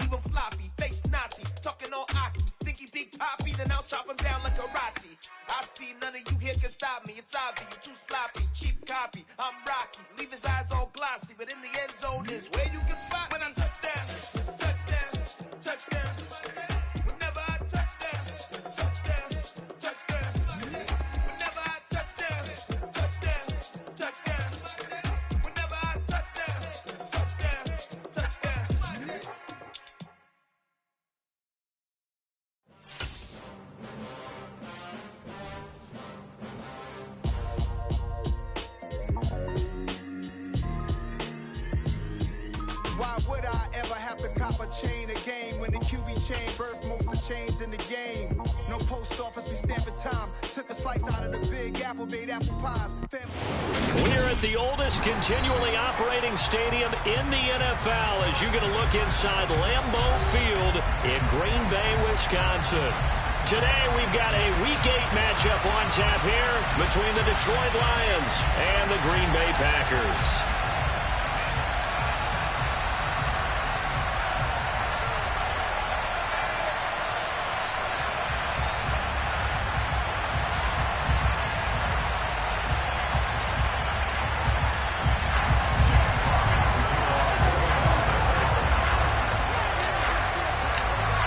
leave him floppy, face Nazi, talking all Aki. Think he big poppy, then I'll chop him down like karate. I see none of you here can stop me. It's obvious, you too sloppy, cheap copy. I'm Rocky, leave his eyes all glossy, but in the end zone is where you can spot when I touchdown, touchdown, touchdown. Whenever I touchdown, touchdown, touchdown. Whenever I touchdown, touchdown, touchdown. Whenever I touchdown, touchdown, touchdown. Why would I ever have to cop a chain again when the QB chain birthed most of the chains in the game? No post office, we stamping time. Took a slice out of the big apple, made apple pies. We're at the oldest continually operating stadium in the NFL as you get a look inside Lambeau Field in Green Bay, Wisconsin. Today we've got a Week 8 matchup on tap here between the Detroit Lions and the Green Bay Packers.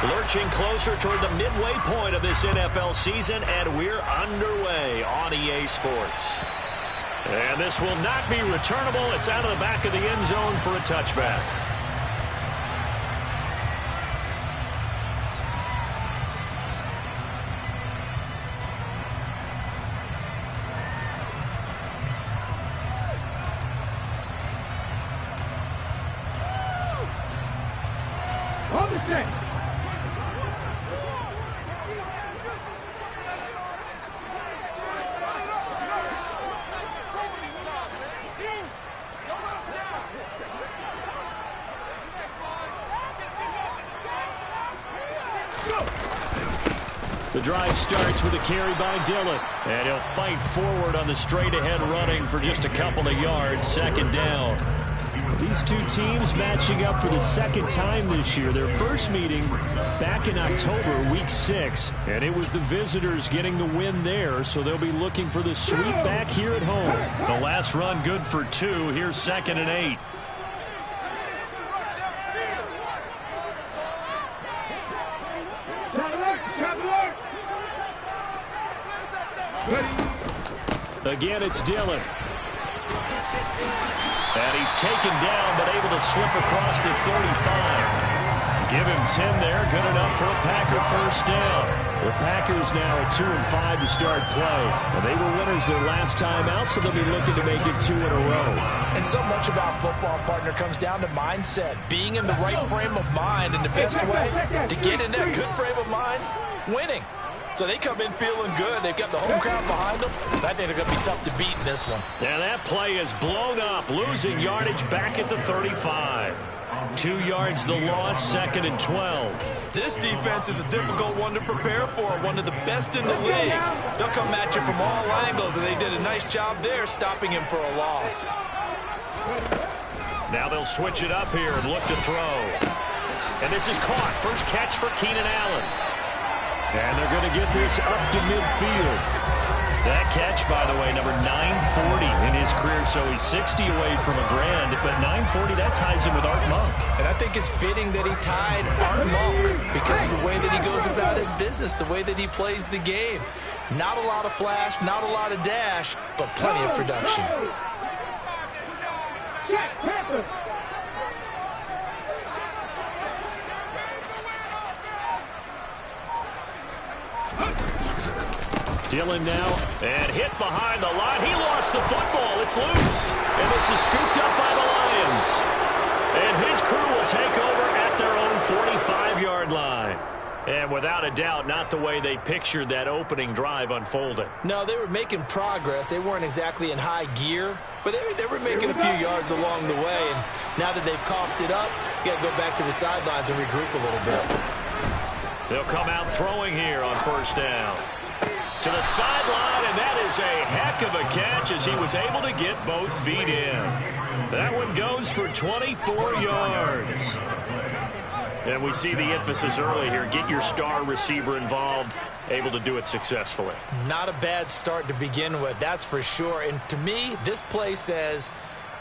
Lurching closer toward the midway point of this NFL season, and we're underway on EA Sports. And this will not be returnable. It's out of the back of the end zone for a touchback. The drive starts with a carry by Dillon, and he'll fight forward on the straight-ahead running for just a couple of yards, second down. These two teams matching up for the second time this year. Their first meeting back in October, Week 6, and it was the visitors getting the win there, so they'll be looking for the sweep back here at home. The last run good for 2. Here's 2nd and 8. Again, it's Dillon. And he's taken down, but able to slip across the 35. Give him 10 there. Good enough for a Packer first down. The Packers now at 2-5 to start play. And they were winners their last time out, so they'll be looking to make it 2 in a row. And so much about football, partner, comes down to mindset. Being in the right frame of mind, and the best way to get in that good frame of mind, winning. So they come in feeling good. They've got the home crowd behind them. I think they're going to be tough to beat in this one. And that play is blown up, losing yardage back at the 35. 2 yards the loss, 2nd and 12. This defense is a difficult one to prepare for, one of the best in the league. They'll come at you from all angles, and they did a nice job there stopping him for a loss. Now they'll switch it up here and look to throw. And this is caught. First catch for Keenan Allen. And they're going to get this up to midfield. That catch, by the way, number 940 in his career, so he's 60 away from a grand, but 940, that ties him with Art Monk. And I think it's fitting that he tied Art Monk because of the way that he goes about his business, the way that he plays the game. Not a lot of flash, not a lot of dash, but plenty of production. Dillon now, and hit behind the line. He lost the football. It's loose. And this is scooped up by the Lions. And his crew will take over at their own 45-yard line. And without a doubt, not the way they pictured that opening drive unfolding. No, they were making progress. They weren't exactly in high gear, but they were making a few yards along the way. And now that they've coughed it up, you got to go back to the sidelines and regroup a little bit. They'll come out throwing here on first down. To the sideline, and that is a heck of a catch as he was able to get both feet in. That one goes for 24 yards. And we see the emphasis early here. Get your star receiver involved, able to do it successfully. Not a bad start to begin with, that's for sure. And to me, this play says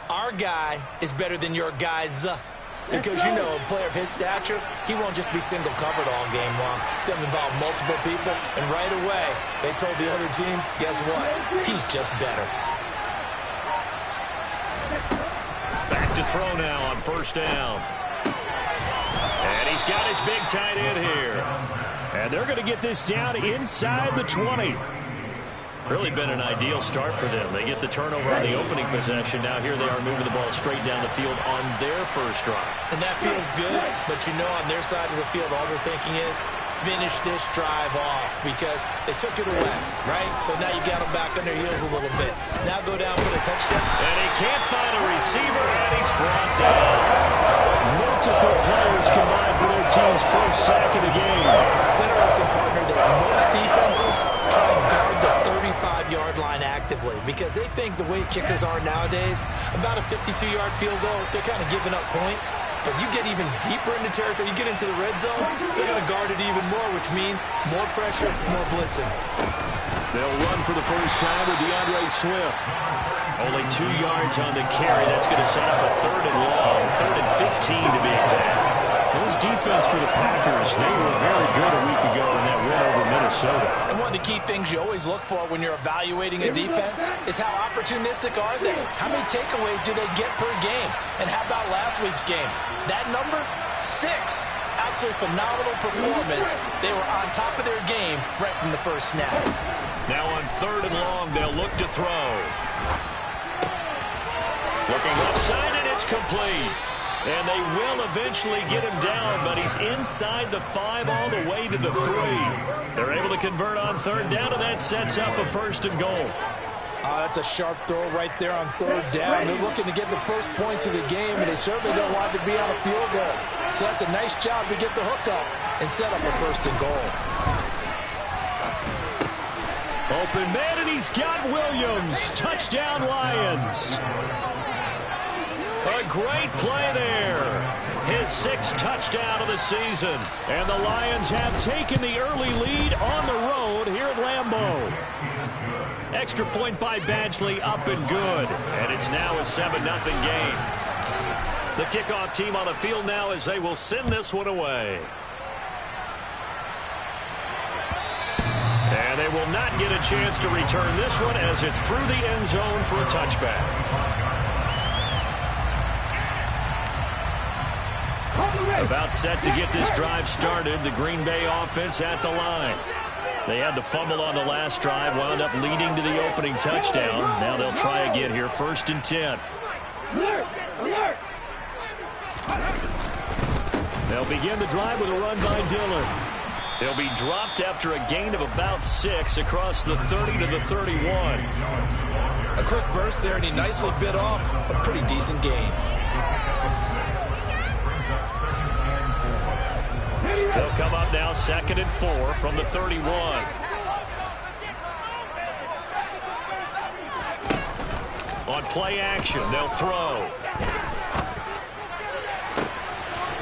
our guy is better than your guys. Because, you know, a player of his stature, he won't just be single covered all game long. It's going to involve multiple people. And right away, they told the other team, guess what? He's just better. Back to throw now on first down. And he's got his big tight end here. And they're going to get this down inside the 20. Really been an ideal start for them. They get the turnover on the opening possession. Now here they are moving the ball straight down the field on their first drive. And that feels good, but you know on their side of the field all they're thinking is finish this drive off because they took it away, right? So now you got them back on their heels a little bit. Now go down for the touchdown. And he can't find a receiver, and he's brought down. Multiple players combined for their team's first sack of the game. It's interesting, partner, that most defenses try and guard the 35-yard line actively because they think the way kickers are nowadays, about a 52-yard field goal, they're kind of giving up points. But you get even deeper into territory, you get into the red zone, they're going to guard it even more, which means more pressure, more blitzing. They'll run for the first time with DeAndre Swift. Only 2 yards on the carry. That's going to set up a 3rd and long, 3rd and 15 to be exact. This defense for the Packers, they were very good a week ago in that win over Minnesota. And one of the key things you always look for when you're evaluating a defense is how opportunistic are they? How many takeaways do they get per game? And how about last week's game? That number, 6. Absolutely phenomenal performance. They were on top of their game right from the first snap. Now on 3rd and long, they'll look to throw. Looking left side, and it's complete. And they will eventually get him down, but he's inside the 5 all the way to the 3. They're able to convert on 3rd down, and that sets up a 1st and goal. That's a sharp throw right there on 3rd down. They're looking to get the first points of the game, and they certainly don't want to be on a field goal. So that's a nice job to get the hook up and set up a 1st and goal. Open man, and he's got Williams. Touchdown, Lions. A great play there. His 6th touchdown of the season. And the Lions have taken the early lead on the road here at Lambeau. Extra point by Badgley, up and good. And it's now a 7-0 game. The kickoff team on the field now as they will send this one away. And they will not get a chance to return this one as it's through the end zone for a touchback. About set to get this drive started. The Green Bay offense at the line. They had the fumble on the last drive, wound up leading to the opening touchdown. Now they'll try again here, 1st and 10. They'll begin the drive with a run by Dillon. They'll be dropped after a gain of about 6 across the 30 to the 31. A quick burst there, and he nicely bit off a pretty decent gain. They'll come up now 2nd and 4 from the 31. On play action, they'll throw.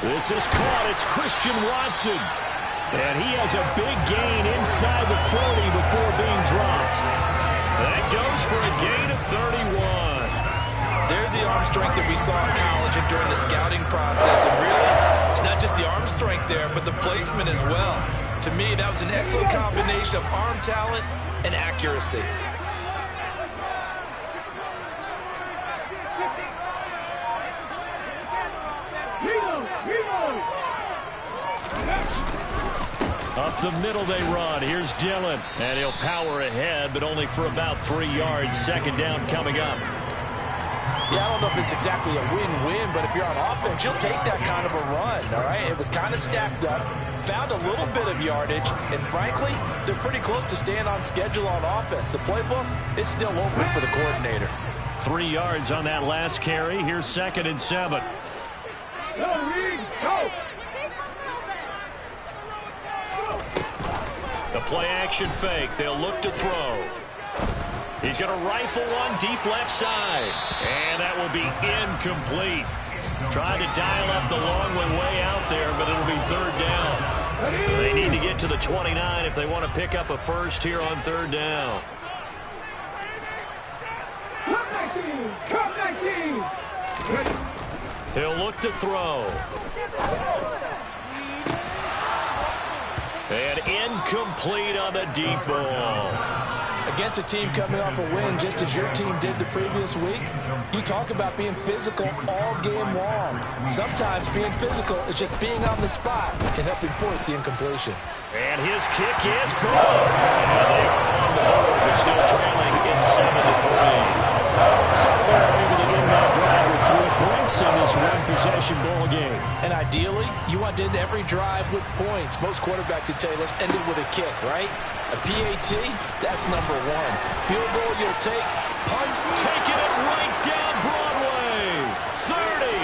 This is caught. It's Christian Watson. And he has a big gain inside the 40 before being dropped. That goes for a gain of 31. There's the arm strength that we saw in college and during the scouting process. And really, it's not just the arm strength there, but the placement as well. To me, that was an excellent combination of arm talent and accuracy. Up the middle they run. Here's Dillon. And he'll power ahead, but only for about 3 yards. 2nd down coming up. Yeah, I don't know if it's exactly a win-win, but if you're on offense, you'll take that kind of a run, all right? It was kind of stacked up, found a little bit of yardage, and frankly, they're pretty close to staying on schedule on offense. The playbook is still open for the coordinator. 3 yards on that last carry. Here's 2nd and 7. Go! The play-action fake. They'll look to throw. He's going to rifle one deep left side. And that will be incomplete. Trying to dial up the long one way out there, but it'll be third down. They need to get to the 29 if they want to pick up a first here on third down. He'll look to throw. And incomplete on the deep ball. Against a team coming off a win just as your team did the previous week, you talk about being physical all game long. Sometimes being physical is just being on the spot and helping force the incompletion. And his kick is good. And they are on the board, but still trailing. It's 7-3. So they're able to win that drive with 3 points in this one-possession ball game. And ideally, you want to end every drive with points. Most quarterbacks would tell you, let's end it with a kick, right? A PAT, that's number 1. Field goal you'll take. Punts, taking it right down Broadway. 30.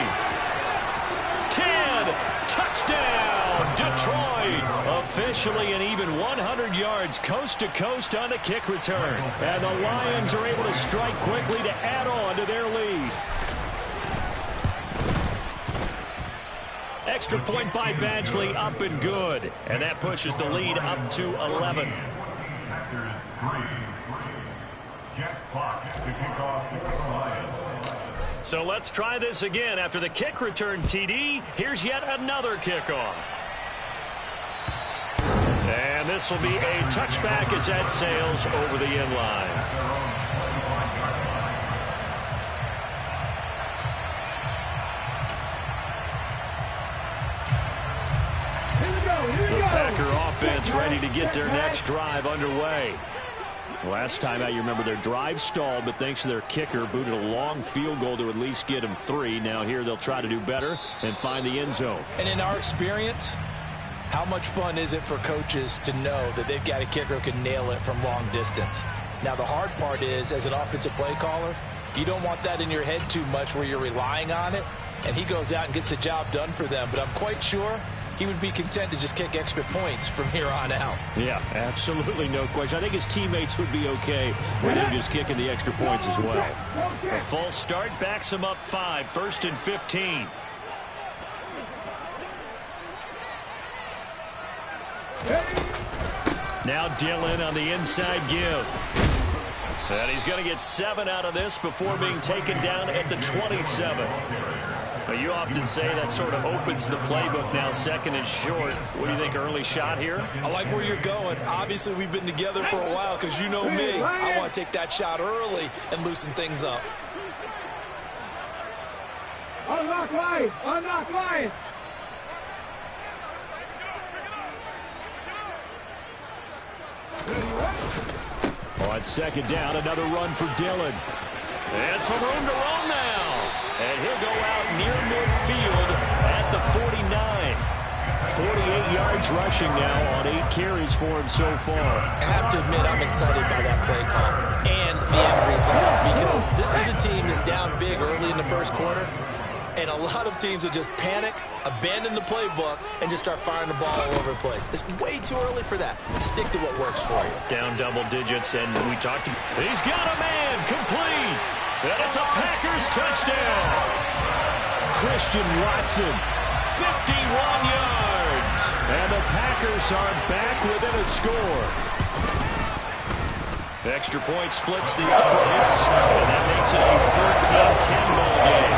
10. Touchdown, Detroit. Officially an even 100 yards coast to coast on the kick return. And the Lions are able to strike quickly to add on to their lead. Extra point by Badgley, up and good. And that pushes the lead up to 11. So let's try this again. After the kick return TD, here's yet another kickoff. And this will be a touchback as that sails over the end line. The Packer offense ready to get their next drive underway. Last time out, you remember their drive stalled, but thanks to their kicker, booted a long field goal to at least get them 3. Now here they'll try to do better and find the end zone. And in our experience, how much fun is it for coaches to know that they've got a kicker who can nail it from long distance? Now the hard part is, as an offensive play caller, you don't want that in your head too much where you're relying on it, and he goes out and gets the job done for them. But I'm quite sure he would be content to just kick extra points from here on out. Yeah, absolutely, no question. I think his teammates would be okay with him just kicking the extra points as well. A false start backs him up 5, 1st and 15. Now Dillon on the inside give. And he's going to get 7 out of this before being taken down at the 27. But you often say that sort of opens the playbook now, 2nd and short. What do you think, early shot here? I like where you're going. Obviously, we've been together for a while because you know me. I want to take that shot early and loosen things up. Unlock line! Unlock line! On 2nd down, another run for Dillon. And some room to roam now. And he'll go out near midfield at the 49. 48 yards rushing now on 8 carries for him so far. I have to admit, I'm excited by that play call and the end result, because this is a team that's down big early in the first quarter, and a lot of teams will just panic, abandon the playbook, and just start firing the ball all over the place. It's way too early for that. Stick to what works for you. Down double digits, and we talked to... He's got a man, complete. And it's a Packers touchdown. Christian Watson, 51 yards. And the Packers are back within a score. Extra point splits the uprights, and that makes it a 14-10 ball game.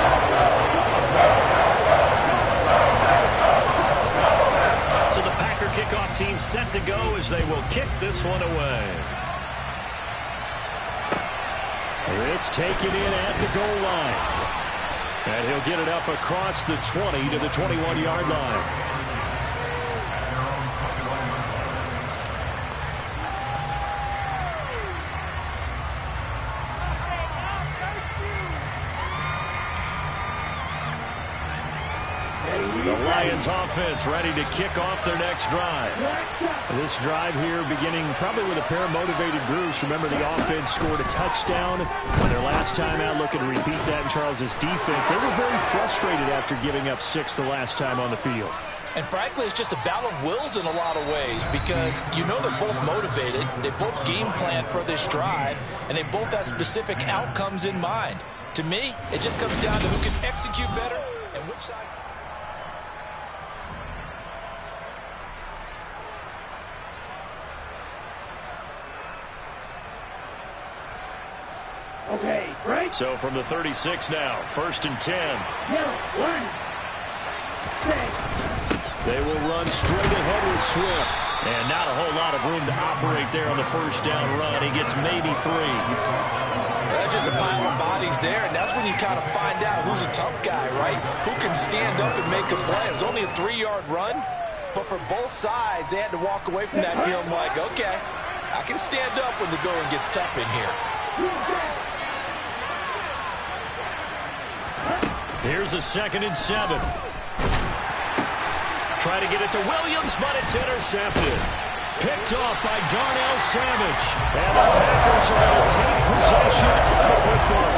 So the Packer kickoff team set to go as they will kick this one away. This taken in at the goal line. And he'll get it up across the 20 to the 21-yard line. The Lions offense ready to kick off their next drive. This drive here beginning probably with a pair of motivated groups. Remember, the offense scored a touchdown on their last time out. Looking to repeat that in Charles's defense. They were very frustrated after giving up 6 the last time on the field. And frankly, it's just a battle of wills in a lot of ways, because you know they're both motivated. They both game plan for this drive, and they both have specific outcomes in mind. To me, it just comes down to who can execute better and which side. Okay, break. So from the 36 now, 1st and 10. They will run straight ahead with Swift. And not a whole lot of room to operate there on the 1st down run. He gets maybe 3. That's just a pile of bodies there, and that's when you kind of find out who's a tough guy, right? Who can stand up and make a play. It was only a 3-yard run, but for both sides, they had to walk away from that feeling like, okay, I can stand up when the going gets tough in here. Here's a 2nd and 7. Try to get it to Williams, but it's intercepted. Picked off by Darnell Savage. And the Packers are going to take possession of the football.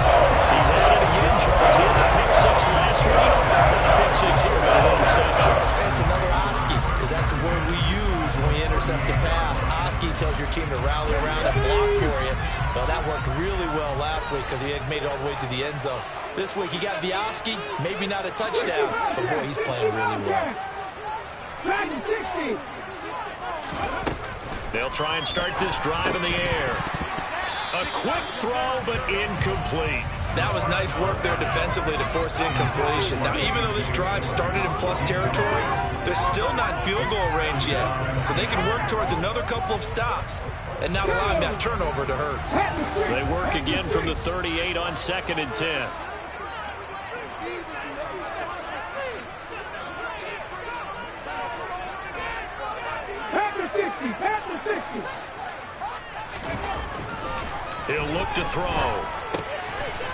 He's at it again, Charles. He had the pick 6 last week. Then the pick 6 here, but an interception. It's another Oski, because that's the word we use when we intercept a pass. Oski tells your team to rally around and block for you. Well, that worked really well last week because he had made it all the way to the end zone. This week he got the Oski, maybe not a touchdown, but boy, he's playing really well. They'll try and start this drive in the air. A quick throw, but incomplete. That was nice work there defensively to force incompletion. Now, even though this drive started in plus territory, they're still not in field goal range yet. So they can work towards another couple of stops and not allowing that turnover to hurt. They work again from the 38 on 2nd and 10. He'll look to throw.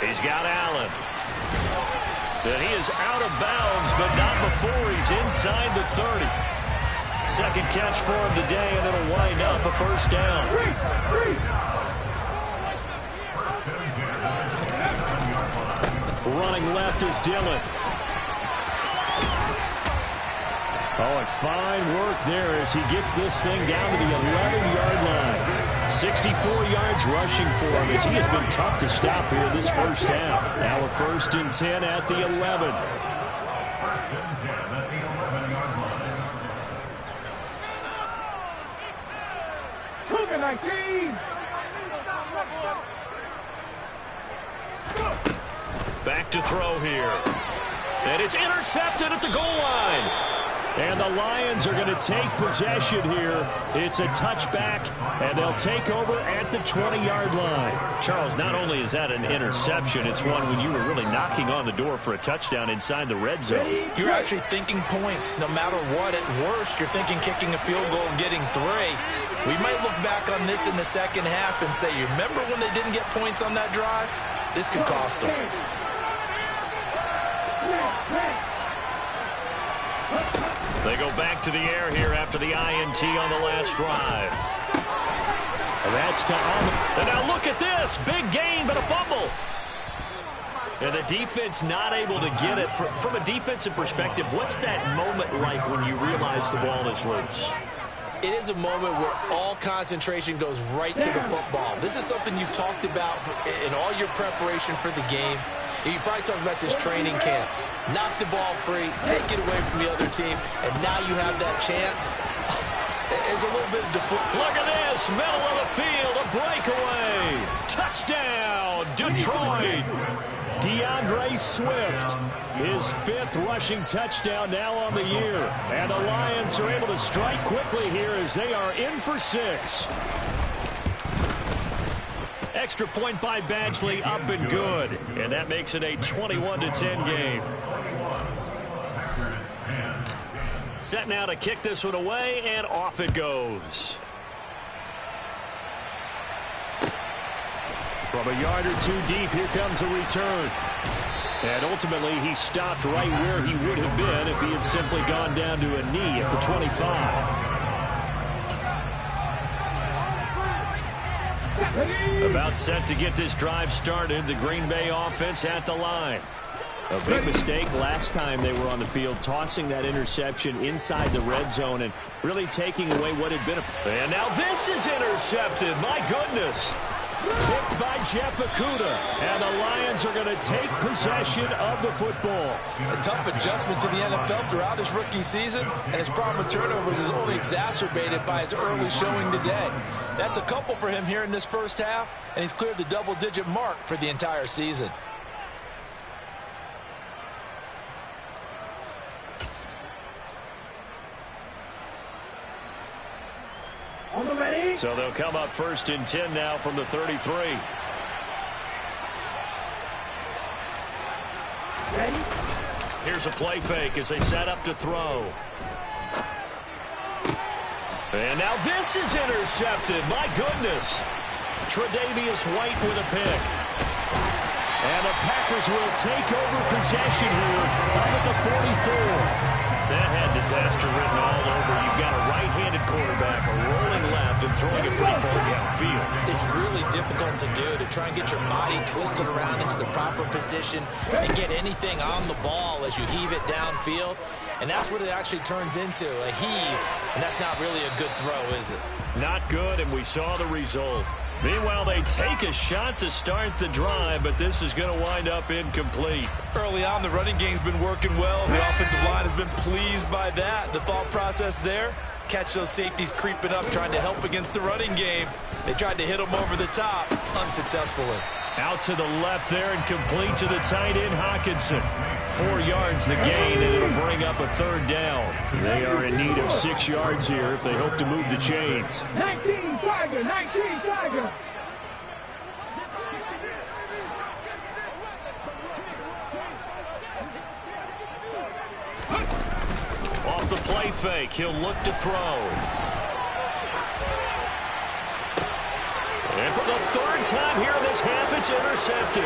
He's got Allen. But he is out of bounds, but not before he's inside the 30. 2nd catch for him today, and it'll wind up a 1st down. Running left is Dillon. Oh, and fine work there as he gets this thing down to the 11-yard line. 64 yards rushing for him as he has been tough to stop here this 1st half. Now a 1st and 10 at the 11. Back to throw here. And it's intercepted at the goal line. And the Lions are going to take possession here. It's a touchback, and they'll take over at the 20-yard line. Charles, not only is that an interception, it's one when you were really knocking on the door for a touchdown inside the red zone. You're actually thinking points. No matter what, at worst, you're thinking kicking a field goal and getting 3. We might look back on this in the 2nd half and say, you remember when they didn't get points on that drive? This could cost them. They go back to the air here after the INT on the last drive. And that's to Ahmed. And now look at this. Big gain, but a fumble. And the defense not able to get it. From a defensive perspective, what's that moment like when you realize the ball is loose? It is a moment where all concentration goes right to the football. This is something you've talked about in all your preparation for the game. You probably talked about this training camp. Knock the ball free, take it away from the other team, and now you have that chance. There's a little bit of Look at this, middle of the field, a breakaway. Touchdown, Detroit. DeAndre Swift, his 5th rushing touchdown now on the year. And the Lions are able to strike quickly here as they are in for 6. Extra point by Badgley, up and good. And that makes it a 21-10 game. Set now to kick this one away, and off it goes. From a yard or 2 deep, here comes a return. And ultimately, he stopped right where he would have been if he had simply gone down to a knee at the 25. About set to get this drive started, the Green Bay offense at the line. A big mistake last time they were on the field, tossing that interception inside the red zone and really taking away what had been And now this is intercepted. My goodness. Picked by Jeff Okudah. And the Lions are going to take possession of the football. A tough adjustment to the NFL throughout his rookie season, and his problem with turnovers is only exacerbated by his early showing today. That's a couple for him here in this first half, and he's cleared the double-digit mark for the entire season. So they'll come up 1st and 10 now from the 33. Ready? Here's a play fake as they set up to throw. And now this is intercepted. My goodness. Tre'Davious White with a pick. And the Packers will take over possession here up at the 44. That had disaster written all over. You've got a right-handed quarterback, a rolling left, and throwing it pretty far downfield. It's really difficult to do, to try and get your body twisted around into the proper position and get anything on the ball as you heave it downfield. And that's what it actually turns into, a heave. And that's not really a good throw, is it? Not good, and we saw the result. Meanwhile, they take a shot to start the drive, but this is going to wind up incomplete. Early on, the running game's been working well, and the offensive line has been pleased by that. The thought process there, catch those safeties creeping up, trying to help against the running game. They tried to hit them over the top, unsuccessfully. Out to the left there and complete to the tight end, Hawkinson. 4 yards the gain, and it'll bring up a 3rd down. They are in need of 6 yards here if they hope to move the chains. 19 Tiger, 19 Tiger. Off the play fake, he'll look to throw. And for the 3rd time here in this half, it's intercepted.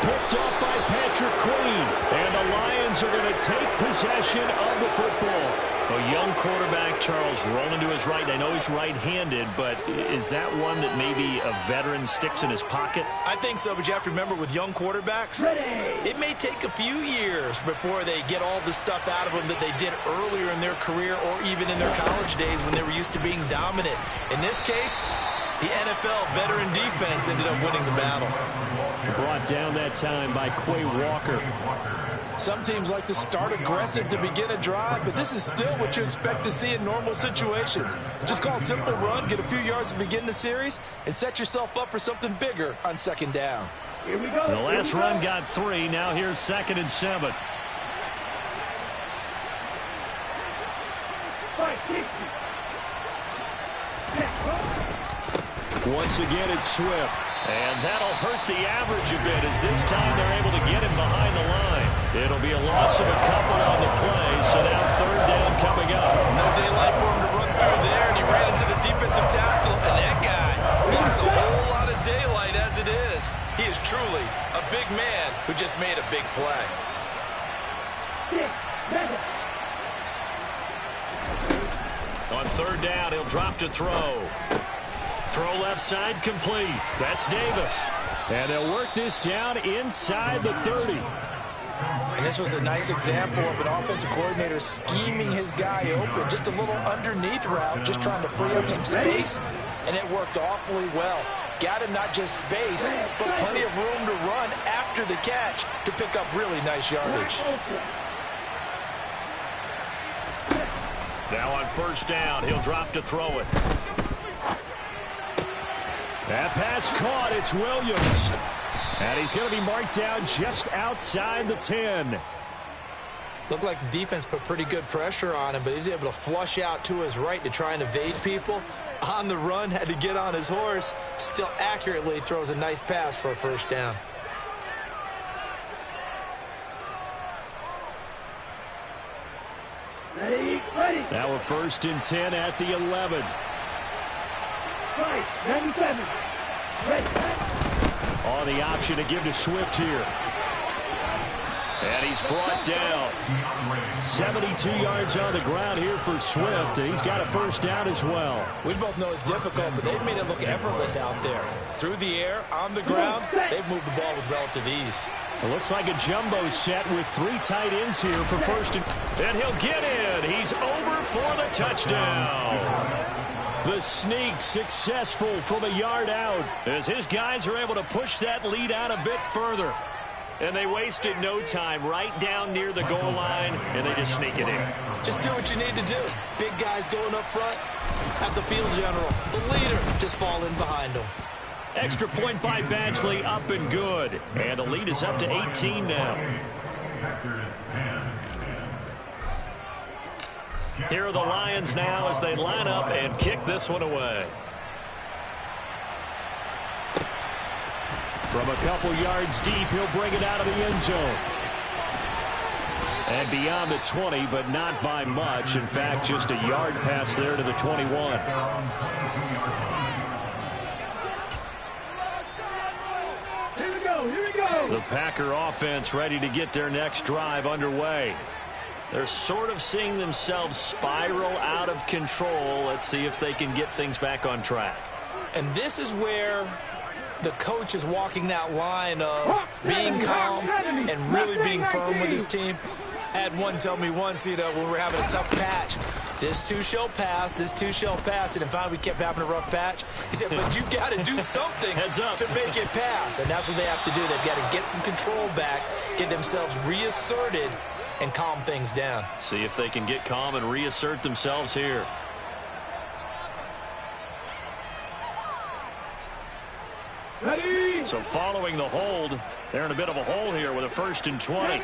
Picked off by Patrick Queen. And the Lions are going to take possession of the football. A young quarterback, Charles, rolling to his right. I know he's right-handed, but is that one that maybe a veteran sticks in his pocket? I think so, but you have to remember with young quarterbacks, it may take a few years before they get all the stuff out of them that they did earlier in their career or even in their college days when they were used to being dominant. In this case, the NFL veteran defense ended up winning the battle. Brought down that time by Quay Walker. Some teams like to start aggressive to begin a drive, but this is still what you expect to see in normal situations. Just call a simple run, get a few yards to begin the series, and set yourself up for something bigger on 2nd down. Here we go. The last run got 3. Now here's 2nd and 7. Once again, it's Swift. And that'll hurt the average a bit as this time they're able to get him behind the line. It'll be a loss of a couple on the play, so now 3rd down coming up. No daylight for him to run through there, and he ran into the defensive tackle, and that guy blocks a whole lot of daylight as it is. He is truly a big man who just made a big play. On 3rd down, he'll drop to throw. Throw left side complete. That's Davis. And they'll work this down inside the 30. And this was a nice example of an offensive coordinator scheming his guy open. Just a little underneath route, just trying to free up some space. And it worked awfully well. Got him not just space, but plenty of room to run after the catch to pick up really nice yardage. Now on 1st down, he'll drop to throw it. That pass caught. It's Williams. And he's going to be marked down just outside the 10. Looked like the defense put pretty good pressure on him, but he's able to flush out to his right to try and evade people. On the run, had to get on his horse. Still accurately throws a nice pass for a 1st down. Ready. Now a 1st and 10 at the 11. 97. Ready. On the option to give to Swift here. And he's brought down. 72 yards on the ground here for Swift. He's got a 1st down as well. We both know it's difficult, but they've made it look effortless out there. Through the air, on the ground, they've moved the ball with relative ease. It looks like a jumbo set with 3 tight ends here for 1st and he'll get in. He's over for the touchdown. The sneak successful from a yard out as his guys are able to push that lead out a bit further. And they wasted no time right down near the goal line, and they just sneak it in. Just do what you need to do. Big guys going up front. Have the field general, the leader, just fall in behind them. Extra point by Badgley, up and good. And the lead is up to 18 now. Here are the Lions now as they line up and kick this one away. From a couple yards deep, he'll bring it out of the end zone. And beyond the 20, but not by much. In fact, just a yard pass there to the 21. Here we go, here we go. The Packer offense ready to get their next drive underway. They're sort of seeing themselves spiral out of control. Let's see if they can get things back on track. And this is where the coach is walking that line of being calm and really being firm with his team. I had one tell me once, when we were having a tough patch, this too shall pass, this too shall pass. And finally we kept having a rough patch. He said, but you got to do something to make it pass. And that's what they have to do. They've got to get some control back, get themselves reasserted, and calm things down. See if they can get calm and reassert themselves here. Ready. So following the hold, they're in a bit of a hole here with a 1st and 20.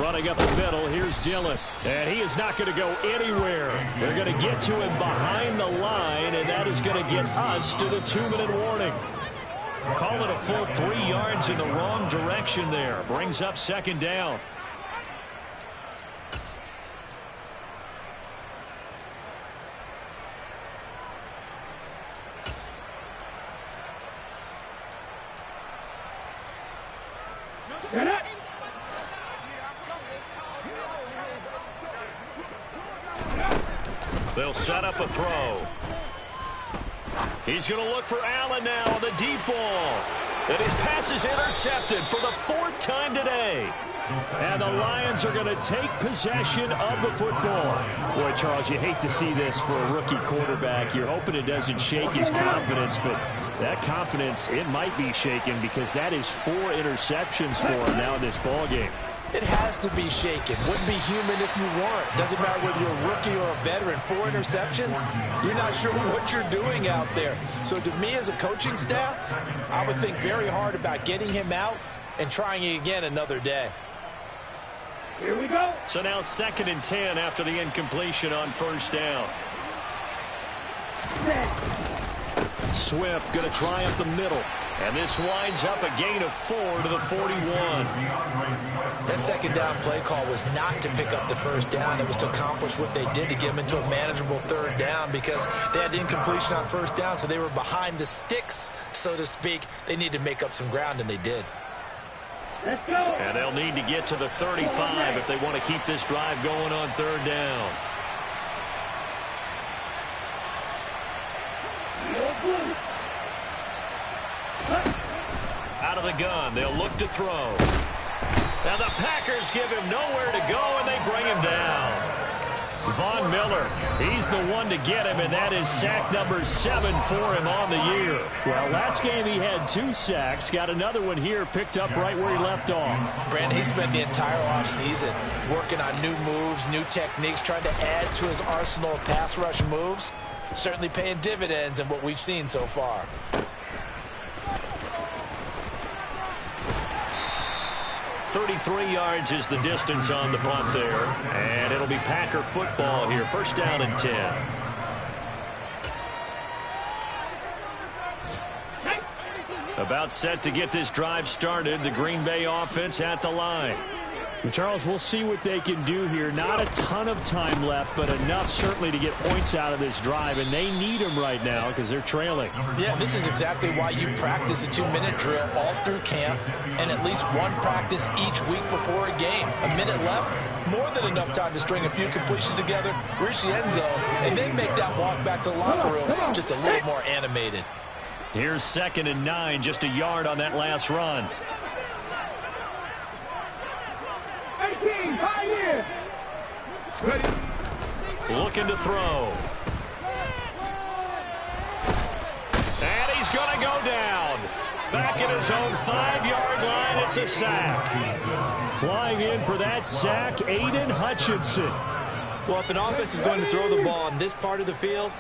Running up the middle, here's Dillon. And he is not going to go anywhere. They're going to get to him behind the line, and that is going to get us to the 2-minute warning. Call it a full 3 yards in the wrong direction there. Brings up 2nd down. Get up. They'll set up a throw. He's going to look for Allen now on the deep ball. And his pass is intercepted for the 4th time today. And the Lions are going to take possession of the football. Boy, Charles, you hate to see this for a rookie quarterback. You're hoping it doesn't shake his confidence, but that confidence, it might be shaken because that is 4 interceptions for him now in this ball game. It has to be shaken. Wouldn't be human if you weren't. Doesn't matter whether you're a rookie or a veteran. 4 interceptions, you're not sure what you're doing out there. So to me as a coaching staff, I would think very hard about getting him out and trying it again another day. Here we go. So now 2nd and 10 after the incompletion on 1st down. Swift going to try up the middle. And this winds up a gain of 4 to the 41. That 2nd down play call was not to pick up the 1st down. It was to accomplish what they did to get them into a manageable 3rd down because they had incompletion on 1st down, so they were behind the sticks, so to speak. They needed to make up some ground, and they did. Let's go. And they'll need to get to the 35 if they want to keep this drive going on 3rd down. Out of the gun, they'll look to throw. Now the Packers give him nowhere to go, and they bring him down. Von Miller, he's the one to get him, and that is sack number 7 for him on the year. Well, last game he had 2 sacks. Got another one here, picked up right where he left off. Brandon, he spent the entire offseason working on new moves, new techniques, trying to add to his arsenal of pass rush moves. Certainly paying dividends in what we've seen so far. .33 yards is the distance on the punt there. And it'll be Packer football here. 1st down and 10. About set to get this drive started. The Green Bay offense at the line. And Charles, we'll see what they can do here. Not a ton of time left, but enough certainly to get points out of this drive. And they need them right now because they're trailing. Yeah, this is exactly why you practice a 2-minute drill all through camp and at least one practice each week before a game. A minute left, more than enough time to string a few completions together, reach the end zone, and then make that walk back to the locker room just a little more animated. Here's 2nd and 9, just a yard on that last run. 18, 5 years. Ready. Looking to throw. And he's going to go down. his own 5-yard line. It's a sack. Flying in for that sack, Aiden Hutchinson. Well, if an offense is going to throw the ball on this part of the field,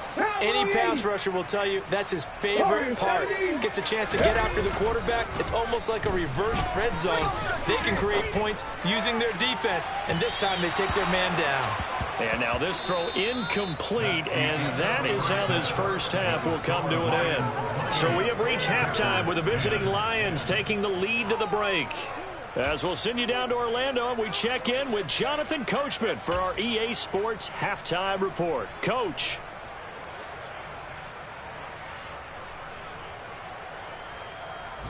any pass rusher will tell you that's his favorite part. Gets a chance to get after the quarterback. It's almost like a reverse red zone. They can create points using their defense, and this time they take their man down. And now this throw incomplete, and that is how this first half will come to an end. So we have reached halftime with the visiting Lions taking the lead to the break. As we'll send you down to Orlando, and we check in with Jonathan Coachman for our EA Sports Halftime Report. Coach.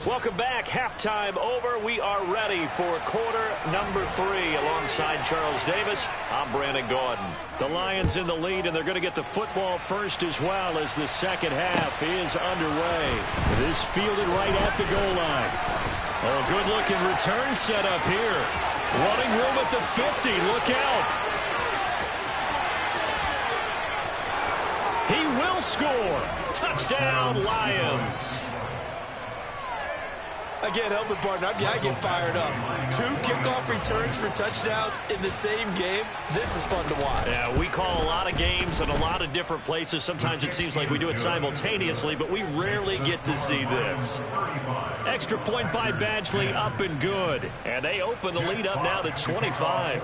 Welcome back. Halftime over. We are ready for quarter number 3. Alongside Charles Davis, I'm Brandon Gordon. The Lions in the lead, and they're going to get the football first as well as the second half is underway. This fielded right at the goal line. Oh, good-looking return set up here. Running room at the 50. Look out. He will score. Touchdown, Lions. Again, help it, partner. I get fired up. 2 kickoff returns for touchdowns in the same game. This is fun to watch. Yeah, we call a lot of games in a lot of different places. Sometimes it seems like we do it simultaneously, but we rarely get to see this. Extra point by Badgley, up and good. And they open the lead up now to 25.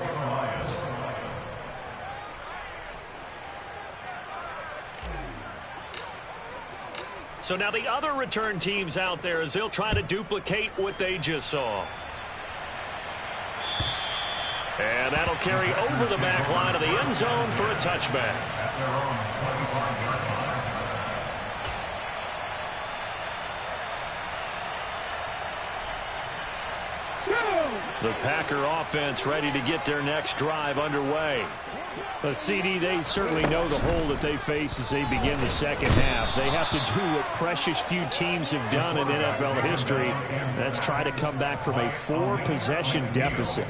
So now the other return teams out there as they'll try to duplicate what they just saw. And that'll carry over the back line of the end zone for a touchback. The Packer offense ready to get their next drive underway. CD, they certainly know the hole that they face as they begin the second half. They have to do what precious few teams have done in NFL history. That's try to come back from a 4-possession deficit.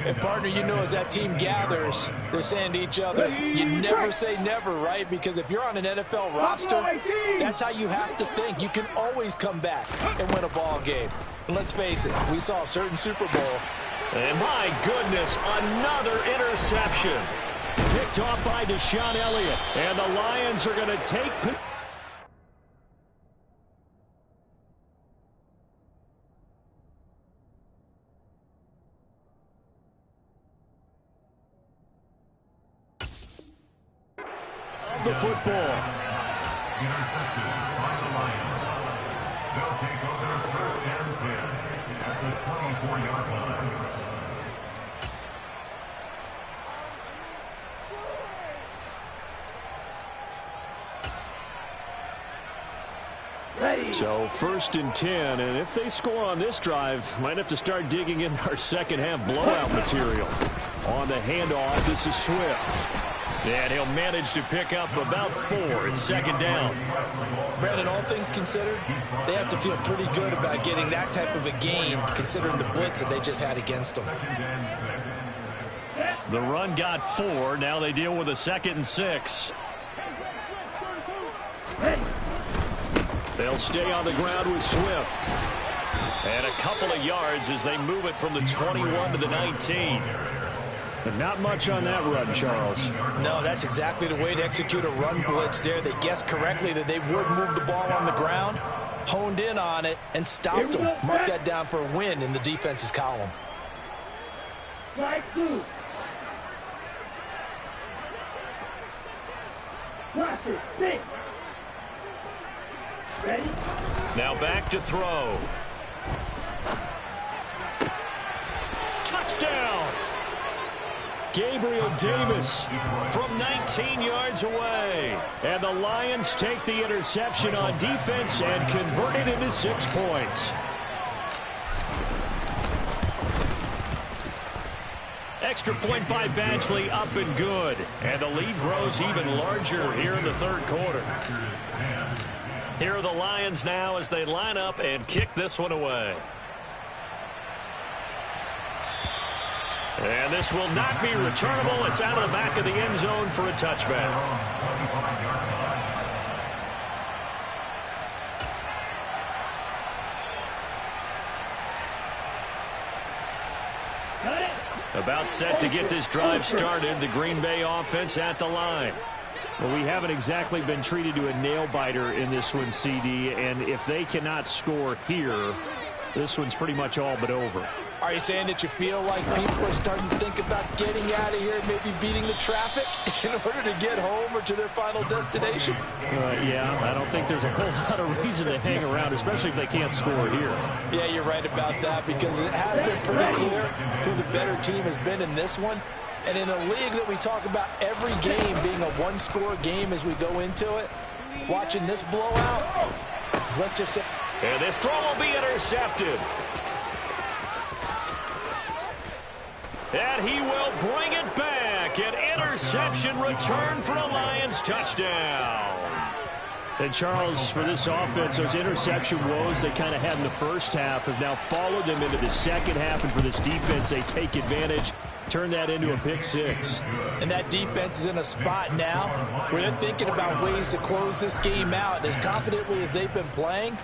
And, partner, you know, as that team gathers, they're saying to each other, you never say never, right? Because if you're on an NFL roster, that's how you have to think. You can always come back and win a ball game. And let's face it, we saw a certain Super Bowl. And my goodness, another interception. Picked off by Deshaun Elliott. And the Lions are going to take... the football. Intercepted by the Lions. They'll take over first and 10 at the 24-yard line. So 1st and 10, and if they score on this drive, might have to start digging in our second half blowout material. On the handoff, this is Swift. And he'll manage to pick up about 4. It's 2nd down. Brandon, all things considered, they have to feel pretty good about getting that type of a gain, considering the blitz that they just had against them. The run got 4. Now they deal with a 2nd and 6. They'll stay on the ground with Swift. And a couple of yards as they move it from the 21 to the 19. But not much on that run, Charles. No, that's exactly the way to execute a run blitz there. They guessed correctly that they would move the ball on the ground, honed in on it, and stopped them. Mark that down for a win in the defense's column. Now back to throw. Touchdown! Gabriel Davis from 19 yards away. And the Lions take the interception on defense and convert it into 6 points. Extra point by Badgley, up and good. And the lead grows even larger here in the 3rd quarter. Here are the Lions now as they line up and kick this one away. And this will not be returnable. It's out of the back of the end zone for a touchback. About set to get this drive started. The Green Bay offense at the line. Well, we haven't exactly been treated to a nail-biter in this one, CD, and if they cannot score here, this one's pretty much all but over. Are you saying that you feel like people are starting to think about getting out of here, maybe beating the traffic in order to get home or to their final destination? Yeah, I don't think there's a whole lot of reason to hang around, especially if they can't score here. Yeah, you're right about that, because it has been pretty clear who the better team has been in this one. And in a league that we talk about every game being a one-score game as we go into it, watching this blowout, let's just say... And this throw will be intercepted. And he will bring it back. An interception return for a Lions touchdown. And Charles, for this offense, those interception woes they kind of had in the first half have now followed them into the second half. And for this defense, they take advantage, turn that into a pick six. And that defense is in a spot now where they're thinking about ways to close this game out. As confidently as they've been playing,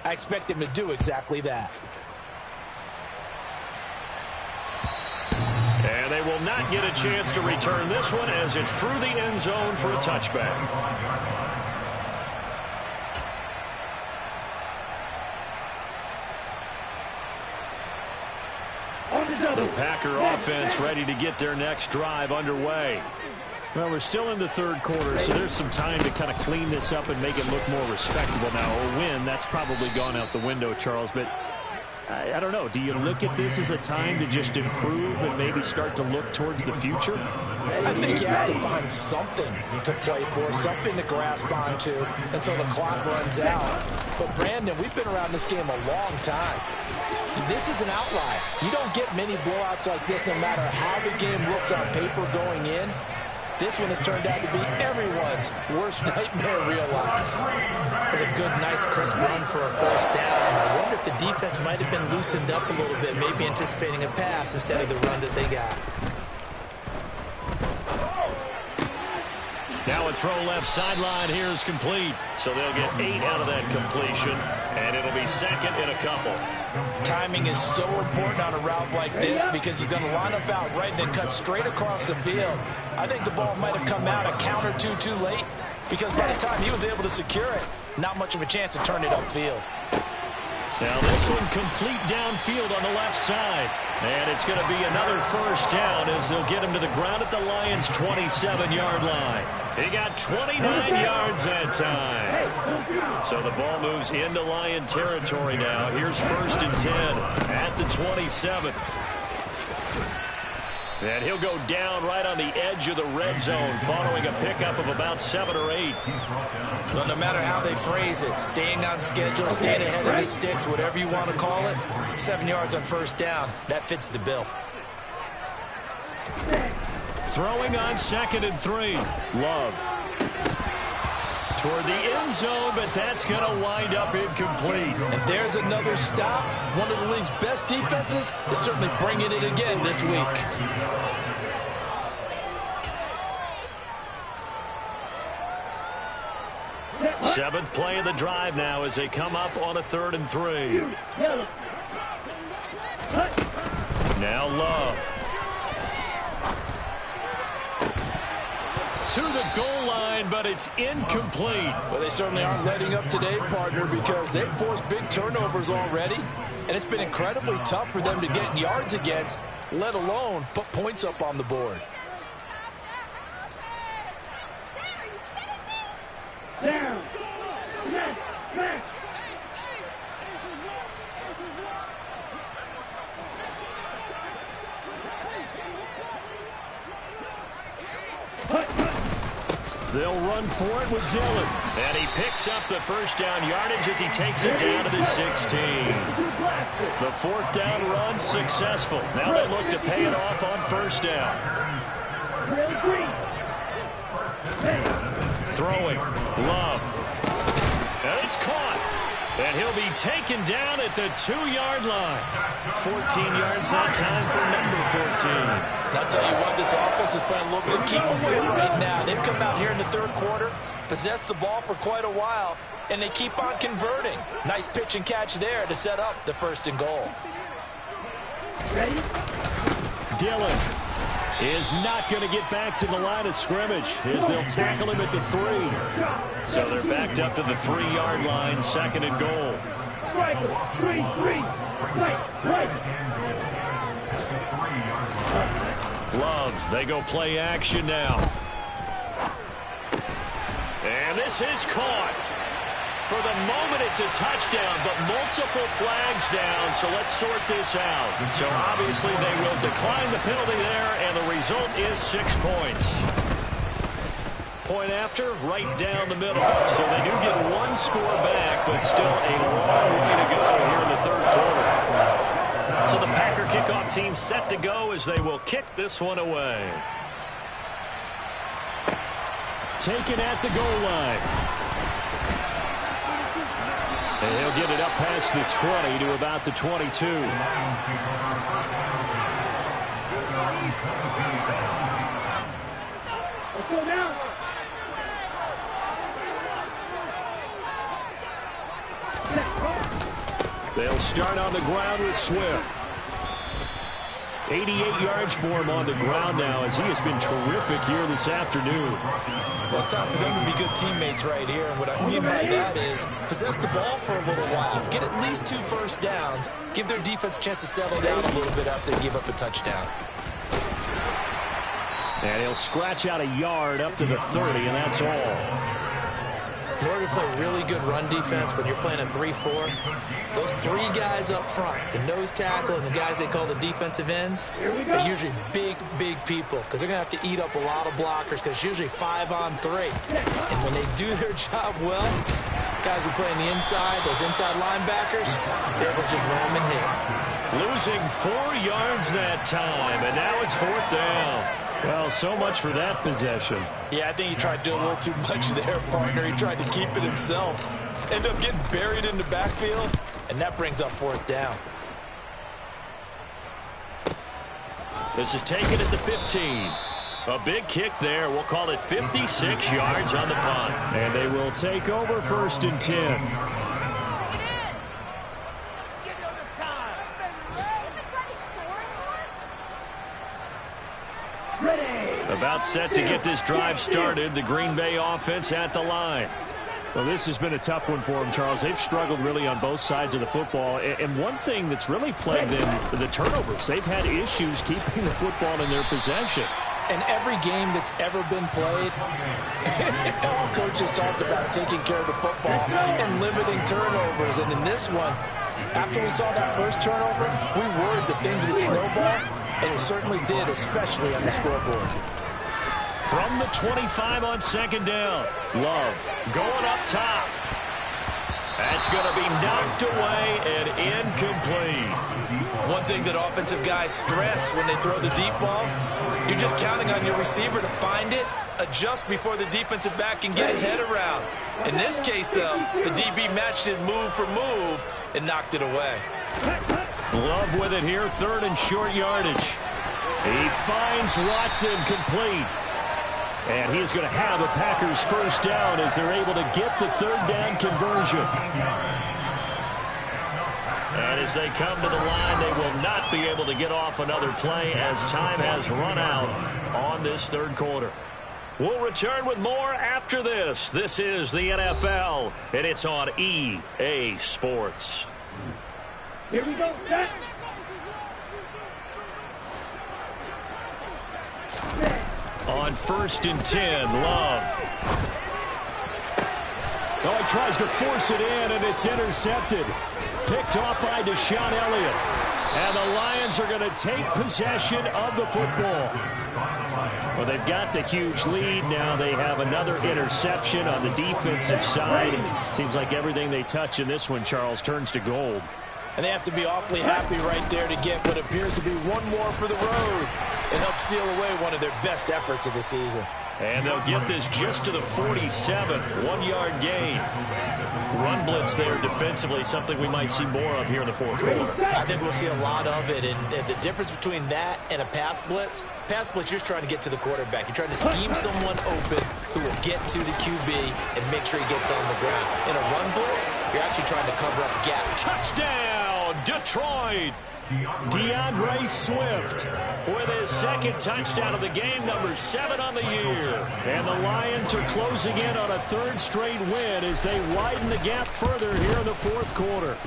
I expect them to do exactly that. And they will not get a chance to return this one as it's through the end zone for a touchback. The Packer offense ready to get their next drive underway. Well, we're still in the third quarter, so there's some time to kind of clean this up and make it look more respectable now. A win, that's probably gone out the window, Charles, but I don't know. Do you look at this as a time to just improve and maybe start to look towards the future? I think you have to find something to play for, something to grasp onto until the clock runs out. But, Brandon, we've been around this game a long time. This is an outlier. You don't get many blowouts like this no matter how the game looks on paper going in. This one has turned out to be everyone's worst nightmare realized. That's a good, nice, crisp run for a first down. I wonder if the defense might have been loosened up a little bit, maybe anticipating a pass instead of the run that they got. Now a throw left sideline here is complete. So they'll get 8 out of that completion, and it'll be second and a couple. Timing is so important on a route like this because he's going to line up out right and then cut straight across the field. I think the ball might have come out a count or two too late because by the time he was able to secure it, not much of a chance to turn it upfield. Now this one complete downfield on the left side. And it's going to be another first down as they'll get him to the ground at the Lions' 27-yard line. He got 29 yards that time. So the ball moves into Lion territory now. Here's 1st and 10 at the 27. And he'll go down right on the edge of the red zone following a pickup of about 7 or 8. Well, no matter how they phrase it, staying on schedule, staying ahead of the sticks, whatever you want to call it, 7 yards on first down, that fits the bill. Throwing on 2nd and 3. Love. Toward the end zone, but that's going to wind up incomplete. And there's another stop. One of the league's best defenses is certainly bringing it again this week. Seventh play of the drive now as they come up on a 3rd and 3. Now Love. To the goal line, but it's incomplete. Well, they certainly aren't letting up today, partner, because they've forced big turnovers already, and it's been incredibly tough for them to get yards against, let alone put points up on the board. Down. They'll run for it with Dillon. And he picks up the first down yardage as he takes it down to the 16. The 4th down run successful. Now they look to pay it off on 1st down. Throwing. Love. And it's caught. And he'll be taken down at the 2-yard line. 14 yards that time for number 14. I'll tell you what, this offense is playing a little bit of keep away right now. They've come out here in the 3rd quarter, possessed the ball for quite a while, and they keep on converting. Nice pitch and catch there to set up the 1st and goal. Ready? Dillon is not going to get back to the line of scrimmage as they'll tackle him at the 3. So they're backed up to the 3-yard line, 2nd and goal. Love, they go play action now. And this is caught. For the moment, it's a touchdown, but multiple flags down, so let's sort this out. So obviously they will decline the penalty there, and the result is 6 points. Point after, right down the middle. So they do get 1 score back, but still a long way to go here in the 3rd quarter. So the Packer kickoff team set to go as they will kick this one away. Taken at the goal line. And he'll get it up past the 20 to about the 22. They'll start on the ground with Swift. 88 yards for him on the ground now as he has been terrific here this afternoon. Well, it's time for them to be good teammates right here. And what I mean by that is possess the ball for a little while. Get at least 2 first downs. Give their defense a chance to settle down a little bit after they give up a touchdown. And he'll scratch out a yard up to the 30, and that's all. In order to play really good run defense when you're playing a 3-4, those 3 guys up front, the nose tackle and the guys they call the defensive ends, are usually big, big people because they're going to have to eat up a lot of blockers because it's usually 5 on 3. And when they do their job well, guys who play on the inside, those inside linebackers, they're able to just ram and hit. Losing 4 yards that time, and now it's 4th down. Well, so much for that possession. Yeah, I think he tried to do a little too much there, partner. He tried to keep it himself. Ended up getting buried in the backfield, and that brings up 4th down. This is taken at the 15. A big kick there. We'll call it 56 yards on the punt. And they will take over 1st and 10. About set to get this drive started. The Green Bay offense at the line. Well, this has been a tough one for them, Charles. They've struggled really on both sides of the football. And one thing that's really plagued them, the turnovers. They've had issues keeping the football in their possession. And every game that's ever been played, all coaches talked about taking care of the football and limiting turnovers. And in this one, after we saw that first turnover, we worried that things would snowball, and it certainly did, especially on the scoreboard. From the 25 on 2nd down. Love going up top. That's going to be knocked away and incomplete. One thing that offensive guys stress when they throw the deep ball, you're just counting on your receiver to find it, adjust before the defensive back can get his head around. In this case, though, the DB matched it move for move and knocked it away. Love with it here, 3rd and short yardage. He finds Watson complete. And he's going to have a Packers 1st down as they're able to get the 3rd down conversion. And as they come to the line, they will not be able to get off another play as time has run out on this 3rd quarter. We'll return with more after this. This is the NFL, and it's on EA Sports. Here we go, set. On 1st and 10, Love. Oh, he tries to force it in, and it's intercepted. Picked off by Deshaun Elliott. And the Lions are going to take possession of the football. Well, they've got the huge lead. Now they have another interception on the defensive side. Seems like everything they touch in this one, Charles, turns to gold. And they have to be awfully happy right there to get what appears to be one more for the road and help seal away one of their best efforts of the season. And they'll get this just to the 47, 1-yard gain. Run blitz there defensively, something we might see more of here in the 4th quarter. I think we'll see a lot of it, and the difference between that and a pass blitz, you're just trying to get to the quarterback. You're trying to scheme someone open who will get to the QB and make sure he gets on the ground. In a run blitz, you're actually trying to cover up a gap. Touchdown, Detroit. DeAndre Swift with his second touchdown of the game, number 7 on the year. And the Lions are closing in on a third straight win as they widen the gap further here in the fourth quarter.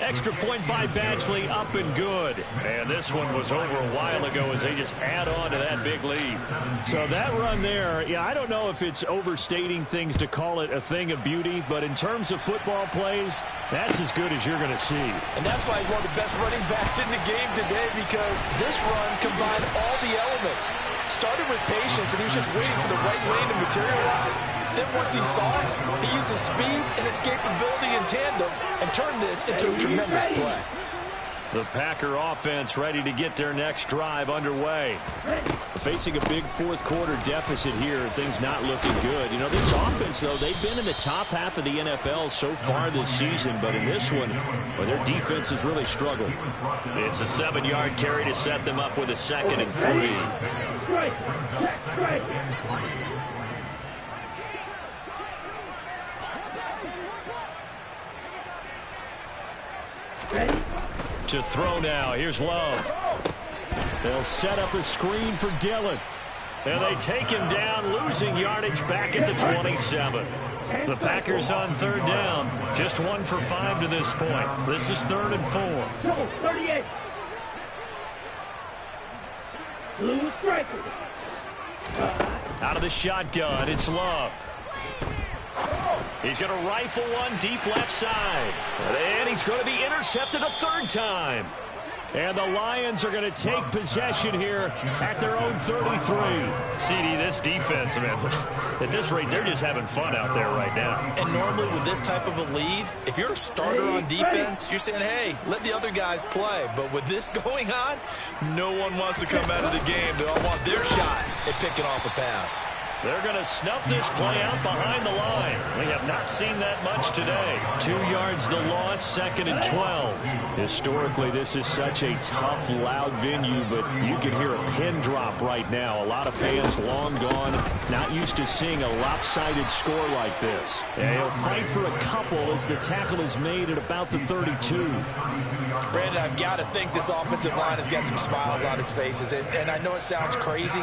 Extra point by Badgley, up and good. And this one was over a while ago as they just add on to that big lead. So that run there, yeah, I don't know if it's overstating things to call it a thing of beauty, but in terms of football plays, that's as good as you're going to see. And that's why he's one of the best running backs in the game today, because this run combined all the elements. Started with patience, and he was just waiting for the right lane to materialize. Then once he saw it, he used his speed and escapability in tandem and turned this into a tremendous play. The Packer offense ready to get their next drive underway. Facing a big fourth quarter deficit here, things not looking good. You know, this offense, though, they've been in the top half of the NFL so far this season, but in this one, well, their defense has really struggled. It's a 7-yard carry to set them up with a 2nd and 3. To throw now. Here's Love. They'll set up a screen for Dillon. And they take him down, losing yardage back at the 27. The Packers on 3rd down. Just 1 for 5 to this point. This is 3rd and 4. 38. Blue striker. Out of the shotgun, it's Love. He's going to rifle one deep left side. And he's going to be intercepted a 3rd time. And the Lions are going to take possession here at their own 33. CD, this defense, man, at this rate, they're just having fun out there right now. And normally with this type of a lead, if you're a starter on defense, you're saying, hey, let the other guys play. But with this going on, no one wants to come out of the game. They all want their shot at picking off a pass. They're going to snuff this play out behind the line. We have not seen that much today. 2 yards the loss, 2nd and 12. Historically, this is such a tough, loud venue, but you can hear a pin drop right now. A lot of fans long gone, not used to seeing a lopsided score like this. And he'll fight for a couple as the tackle is made at about the 32. Brandon, I've got to think this offensive line has got some smiles on its faces. And I know it sounds crazy,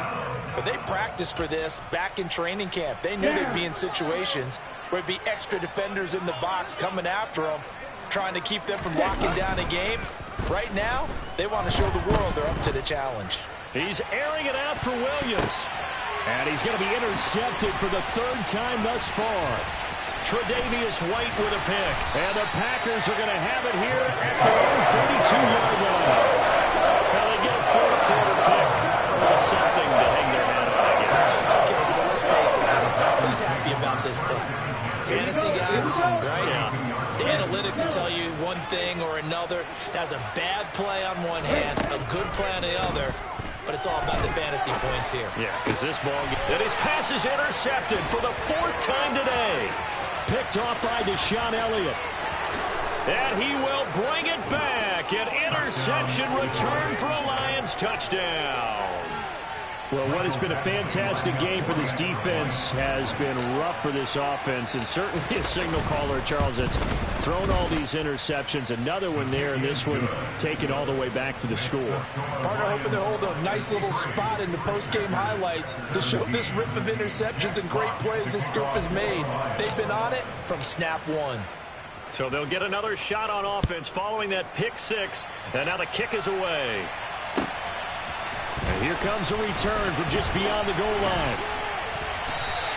but they practiced for this back in training camp. They knew they'd be in situations where it'd be extra defenders in the box coming after them, trying to keep them from locking down a game. Right now, they want to show the world they're up to the challenge. He's airing it out for Williams. And he's going to be intercepted for the 3rd time thus far. Tre'Davious White with a pick. And the Packers are going to have it here at their own 32-yard line. Now they get a 4th quarter pick. Something to hang their hat on, I guess. Okay, so let's face it, though. Who's happy about this play? Fantasy guys, right? Yeah. The analytics will tell you one thing or another. That's a bad play on one hand, a good play on the other. But it's all about the fantasy points here. Yeah, because this ball... And his pass is intercepted for the 4th time today. Picked off by Deshaun Elliott. And he will bring it back. An interception return for a Lions touchdown. Well, what has been a fantastic game for this defense has been rough for this offense, and certainly a signal caller, Charles, that's thrown all these interceptions. Another one there, and this one taken all the way back for the score. Partner hoping to hold a nice little spot in the post-game highlights to show this rip of interceptions and great plays this group has made. They've been on it from snap 1. So they'll get another shot on offense following that pick 6, and now the kick is away. And here comes a return from just beyond the goal line.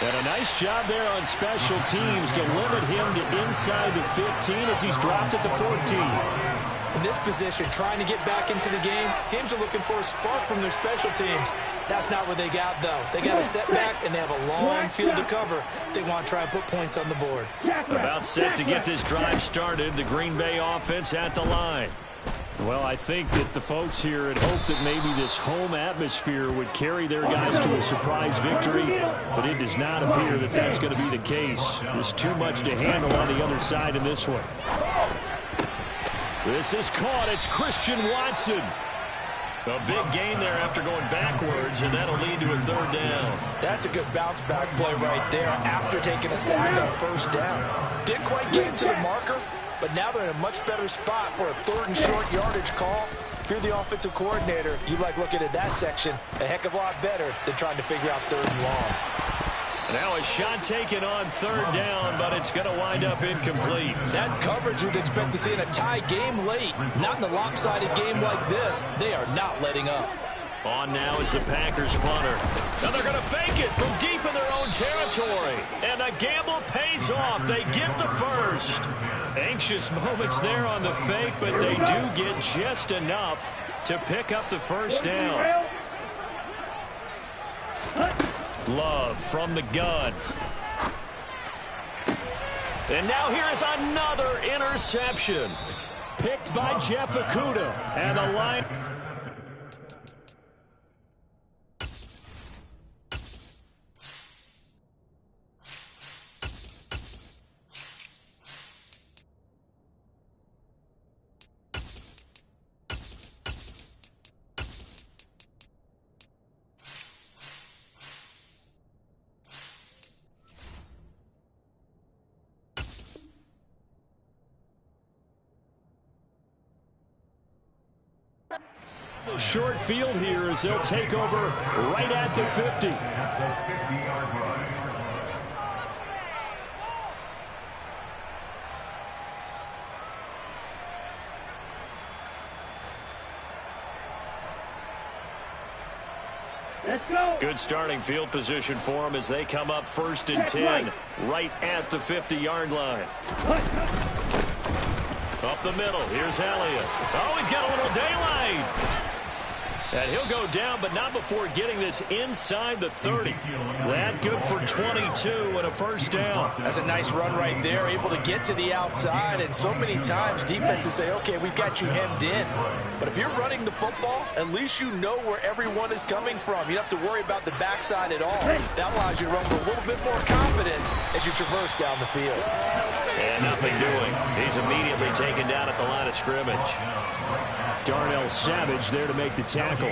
And a nice job there on special teams to limit him to inside the 15 as he's dropped at the 14. In this position, trying to get back into the game, teams are looking for a spark from their special teams. That's not what they got, though. They got a setback, and they have a long field to cover if they want to try and put points on the board. About set to get this drive started, the Green Bay offense at the line. Well, I think that the folks here had hoped that maybe this home atmosphere would carry their guys to a surprise victory, but it does not appear that that's going to be the case. There's too much to handle on the other side in this one. This is caught. It's Christian Watson. A big gain there after going backwards, and that'll lead to a 3rd down. That's a good bounce-back play right there after taking a sack on 1st down. Didn't quite get it to the marker, but now they're in a much better spot for a 3rd and short yardage call. If you're the offensive coordinator, you like looking at that section a heck of a lot better than trying to figure out 3rd and long. Now a shot taken on 3rd down, but it's going to wind up incomplete. That's coverage you'd expect to see in a tie game late. Not in a lopsided game like this. They are not letting up. On now is the Packers punter. Now they're going to fake it from deep in their own territory. And the gamble pays off. They get the first. Anxious moments there on the fake, but they do get just enough to pick up the first down. Love from the gun. And now here is another interception. Picked by Jeff Okudah. And the line... Short field here as they'll take over right at the 50. At the 50-yard line. Let's go. Good starting field position for them as they come up 1st and 10 right at the 50-yard line. Up the middle, here's Elliott. Oh, he's got a little daylight. And he'll go down, but not before getting this inside the 30. That good for 22 and a first down. That's a nice run right there, able to get to the outside. And so many times defenses say, okay, we've got you hemmed in. But if you're running the football, at least you know where everyone is coming from. You don't have to worry about the backside at all. That allows you to run with a little bit more confidence as you traverse down the field. And nothing doing. He's immediately taken down at the line of scrimmage. Darnell Savage there to make the tackle.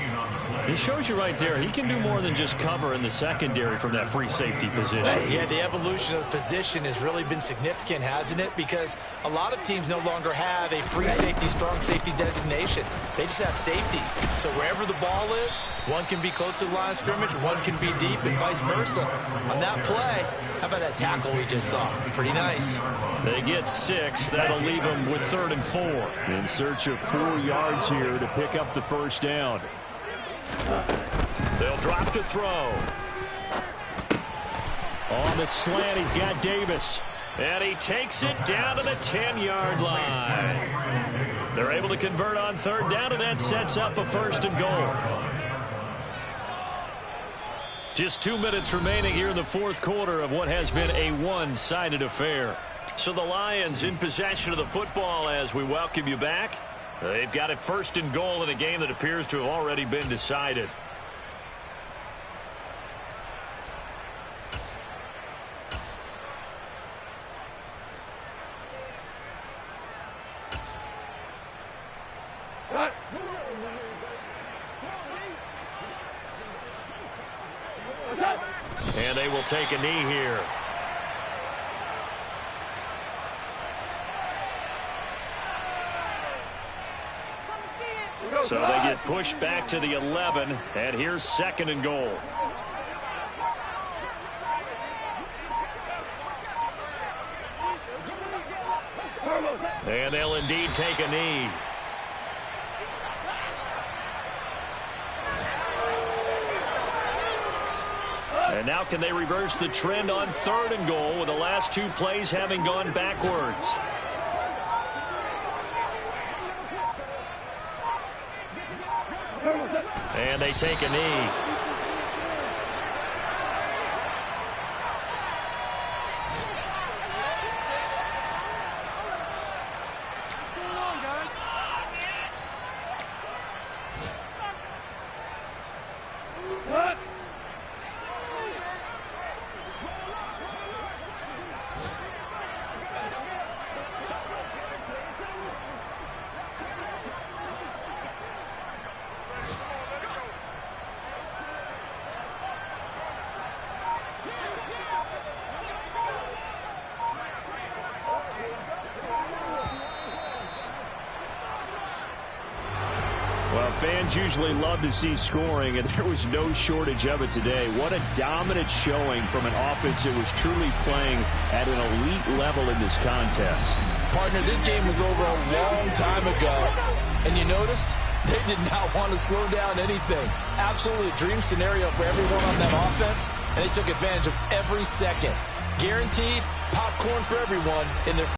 It shows you right there, he can do more than just cover in the secondary from that free safety position. Yeah, the evolution of the position has really been significant, hasn't it? Because a lot of teams no longer have a free safety, strong safety designation. They just have safeties. So wherever the ball is, one can be close to the line of scrimmage, one can be deep, and vice versa. On that play, how about that tackle we just saw? Pretty nice. They get 6. That'll leave them with 3rd and 4. In search of 4 yards here to pick up the first down. They'll drop to throw. On the slant, he's got Davis. And he takes it down to the 10-yard line. They're able to convert on 3rd down, and that sets up a 1st and goal. Just 2 minutes remaining here in the 4th quarter of what has been a one-sided affair. So the Lions in possession of the football as we welcome you back. They've got it 1st and goal in a game that appears to have already been decided. And they will take a knee here. So they get pushed back to the 11, and here's 2nd and goal. And they'll indeed take a knee. And now can they reverse the trend on 3rd and goal with the last 2 plays having gone backwards? And they take a knee. Well, fans usually love to see scoring, and there was no shortage of it today. What a dominant showing from an offense that was truly playing at an elite level in this contest. Partner, this game was over a long time ago, and you noticed they did not want to slow down anything. Absolutely a dream scenario for everyone on that offense, and they took advantage of every second. Guaranteed popcorn for everyone in their